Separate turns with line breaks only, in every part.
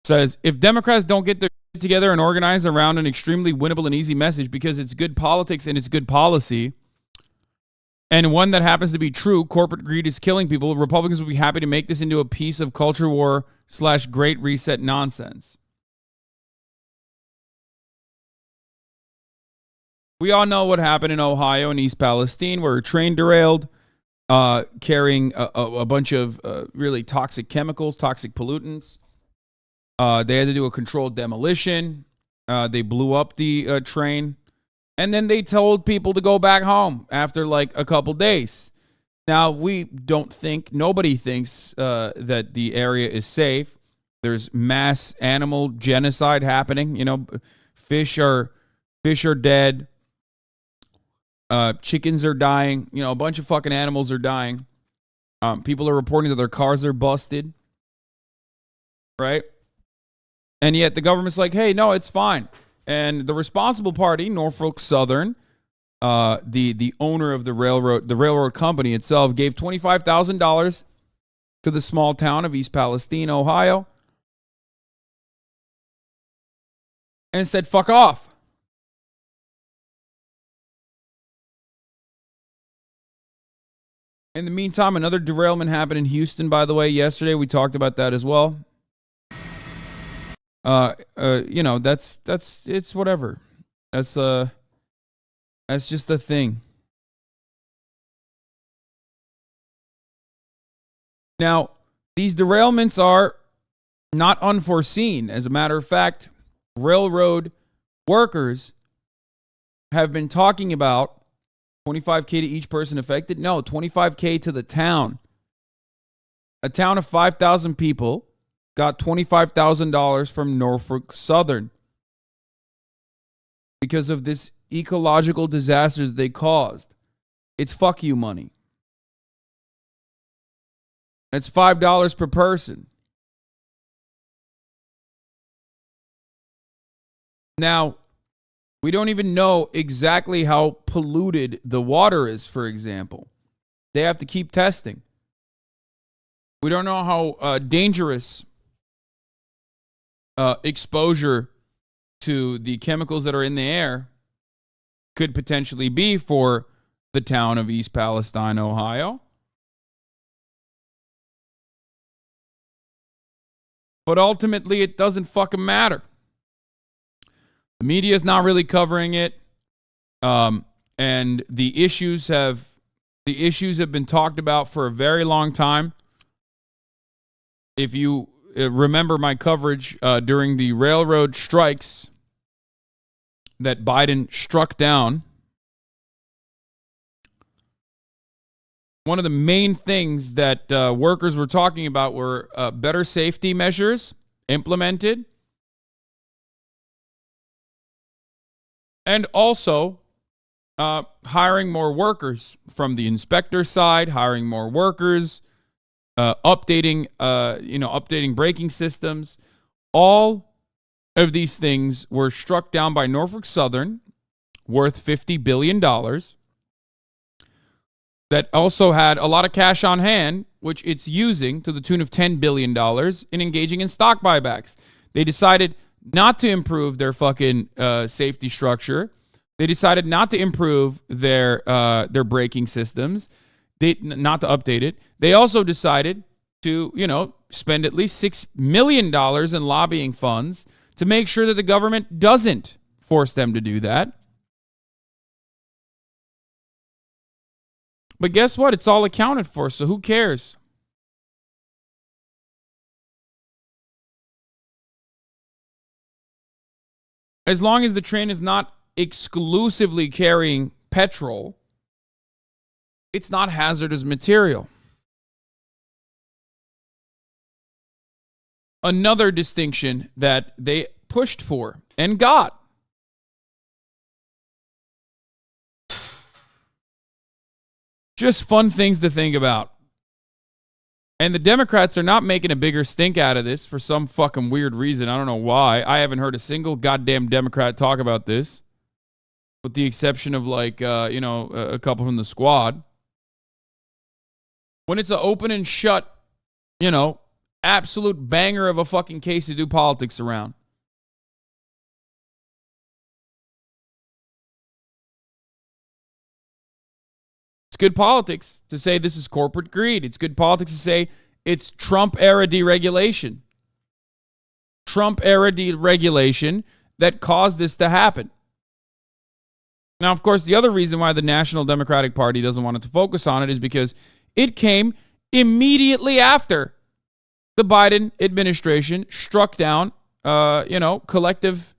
Says, if Democrats don't get their shit together and organize around an extremely winnable and easy message because it's good politics and it's good policy, and one that happens to be true, corporate greed is killing people, Republicans will be happy to make this into a piece of culture war / great reset nonsense. We all know what happened in Ohio and East Palestine, where a train derailed, carrying a bunch of really toxic chemicals, toxic pollutants. They had to do a controlled demolition. They blew up the train. And then they told people to go back home after like a couple days. Now, nobody thinks that the area is safe. There's mass animal genocide happening. You know, fish are dead. Chickens are dying. You know, a bunch of fucking animals are dying. People are reporting that their cars are busted. Right? And yet the government's like, hey, no, it's fine. And the responsible party, Norfolk Southern, the owner of the railroad company itself, gave $25,000 to the small town of East Palestine, Ohio, and said, fuck off. In the meantime, another derailment happened in Houston, by the way, yesterday. We talked about that as well. You know, it's whatever. That's just the thing. Now, these derailments are not unforeseen. As a matter of fact, railroad workers have been talking about $25K to each person affected. No, $25K to the town. A town of 5,000 people got $25,000 from Norfolk Southern because of this ecological disaster that they caused. It's fuck you money. It's $5 per person. Now, we don't even know exactly how polluted the water is, for example. They have to keep testing. We don't know how dangerous exposure to the chemicals that are in the air could potentially be for the town of East Palestine, Ohio. But ultimately, it doesn't fucking matter. The media is not really covering it, and the issues have been talked about for a very long time. If you remember my coverage during the railroad strikes that Biden struck down, one of the main things that workers were talking about were better safety measures implemented, and also hiring more workers from the inspector side, hiring more workers, updating braking systems. All of these things were struck down by Norfolk Southern, worth $50 billion. That also had a lot of cash on hand, which it's using to the tune of $10 billion in engaging in stock buybacks. They decided not to improve their fucking safety structure. They decided not to improve their braking systems. Not to update it. They also decided to, spend at least $6 million in lobbying funds to make sure that the government doesn't force them to do that. But guess what? It's all accounted for, so who cares? As long as the train is not exclusively carrying petrol, it's not hazardous material. Another distinction that they pushed for and got. Just fun things to think about. And the Democrats are not making a bigger stink out of this for some fucking weird reason. I don't know why. I haven't heard a single goddamn Democrat talk about this, with the exception of a couple from the squad. When it's an open and shut, absolute banger of a fucking case to do politics around. It's good politics to say this is corporate greed. It's good politics to say it's Trump-era deregulation. Trump-era deregulation that caused this to happen. Now, of course, the other reason why the National Democratic Party doesn't want it to focus on it is because it came immediately after the Biden administration struck down, collective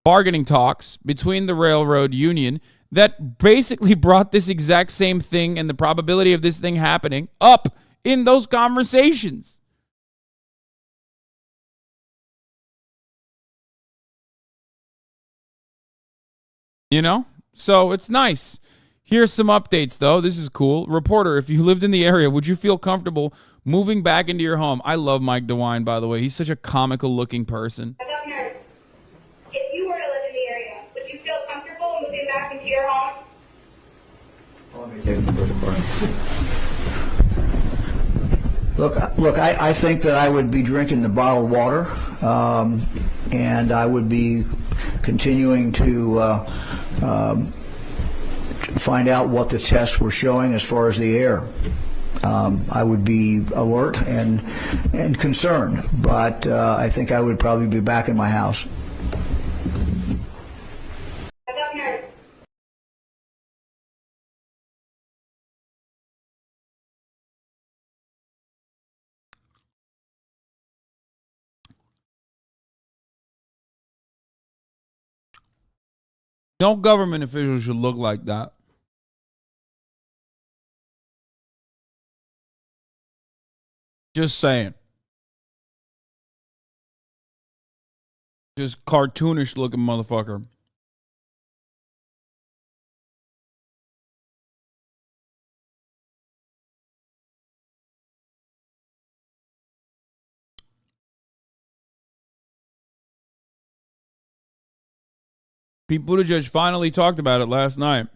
bargaining talks between the railroad union that basically brought this exact same thing and the probability of this thing happening up in those conversations. So it's nice. Here's some updates, though. This is cool. Reporter, if you lived in the area, would you feel comfortable moving back into your home? I love Mike DeWine, by the way. He's such a comical-looking person.
Governor, if you were to live in the area, would you feel comfortable moving back into your home?
Look, I think that I would be drinking the bottled water, and I would be continuing to find out what the tests were showing as far as the air. I would be alert and concerned, but I think I would probably be back in my house.
Governor.
No government official should look like that. Just saying. Just cartoonish looking motherfucker. Pete Buttigieg finally talked about it last night.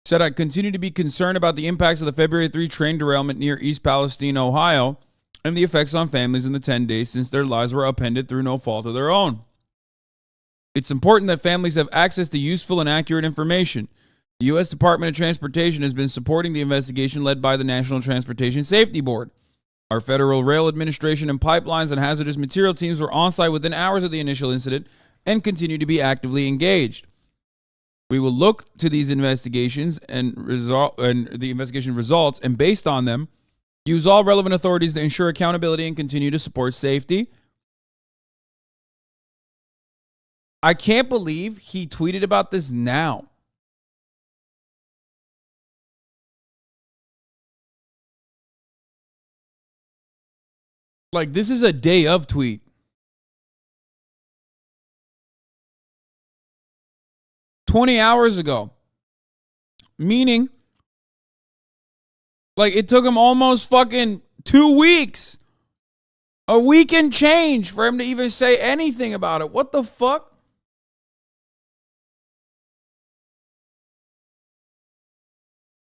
Said, I continue to be concerned about the impacts of the February 3 train derailment near East Palestine, Ohio, and the effects on families in the 10 days since their lives were upended through no fault of their own. It's important that families have access to useful and accurate information. The U.S. Department of Transportation has been supporting the investigation led by the National Transportation Safety Board. Our Federal Rail Administration and pipelines and hazardous material teams were on site within hours of the initial incident and continue to be actively engaged. We will look to these investigations and the investigation results, and based on them, use all relevant authorities to ensure accountability and continue to support safety. I can't believe he tweeted about this now. Like, this is a day of tweet. $20 hours ago. Meaning, like, it took him almost fucking 2 weeks. A week and change for him to even say anything about it. What the fuck?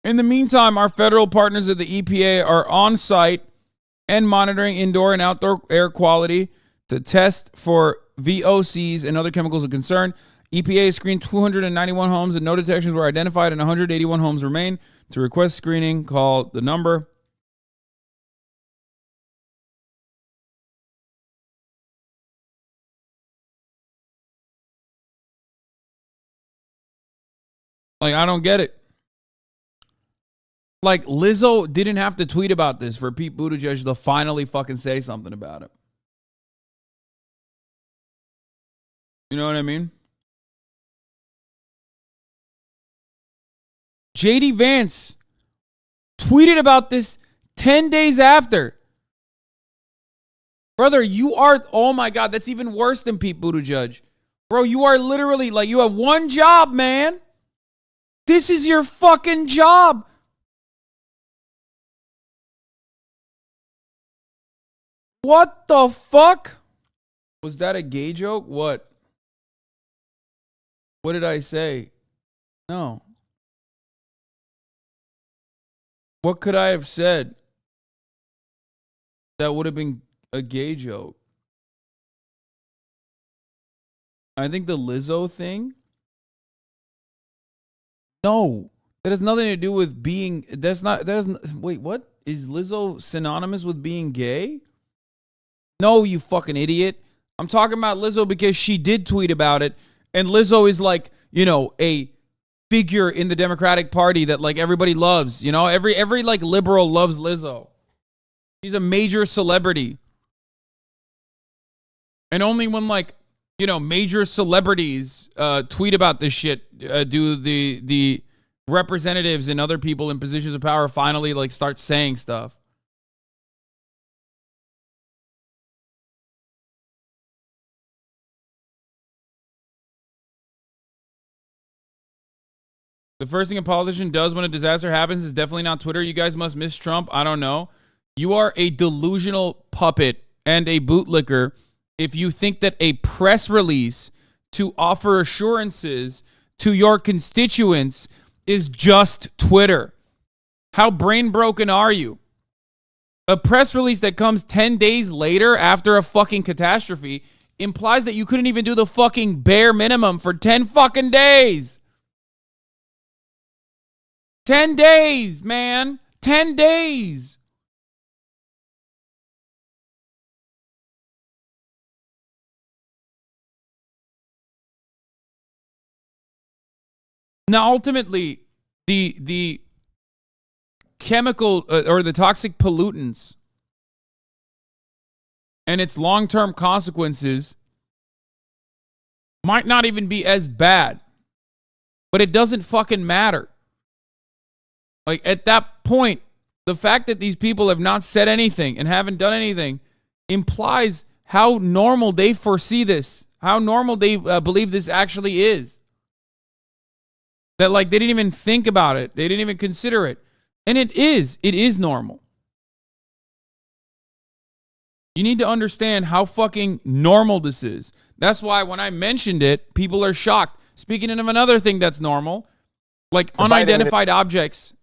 In the meantime, our federal partners at the EPA are on site and monitoring indoor and outdoor air quality to test for VOCs and other chemicals of concern. EPA screened 291 homes and no detections were identified and 181 homes remain. To request screening, call the number. Like, I don't get it. Like, Lizzo didn't have to tweet about this for Pete Buttigieg to finally fucking say something about it. You know what I mean? JD Vance tweeted about this 10 days after. Brother, you are, oh my God, that's even worse than Pete Buttigieg. Bro, you are literally, like, you have one job, man. This is your fucking job. What the fuck? Was that a gay joke? What? What did I say? No. What could I have said? That would have been a gay joke. I think the Lizzo thing. No, that has nothing to do with being. Wait, what? Is Lizzo synonymous with being gay? No, you fucking idiot. I'm talking about Lizzo because she did tweet about it. And Lizzo is like, you know, a figure in the Democratic Party that like everybody loves. You know, every like liberal loves Lizzo. She's a major celebrity. And only when like, you know, major celebrities tweet about this shit do the representatives and other people in positions of power finally like start saying stuff. The first thing a politician does when a disaster happens is definitely not Twitter. You guys must miss Trump. I don't know. You are a delusional puppet and a bootlicker if you think that a press release to offer assurances to your constituents is just Twitter. How brain broken are you? A press release that comes 10 days later after a fucking catastrophe implies that you couldn't even do the fucking bare minimum for 10 fucking days. 10 days, man. 10 days. Now, ultimately, the chemical or the toxic pollutants and its long-term consequences might not even be as bad, but it doesn't fucking matter. Like, at that point, the fact that these people have not said anything and haven't done anything implies how normal they foresee this, how normal they believe this actually is. That, like, they didn't even think about it. They didn't even consider it. And it is normal. You need to understand how fucking normal this is. That's why when I mentioned it, people are shocked. Speaking of another thing that's normal, like unidentified objects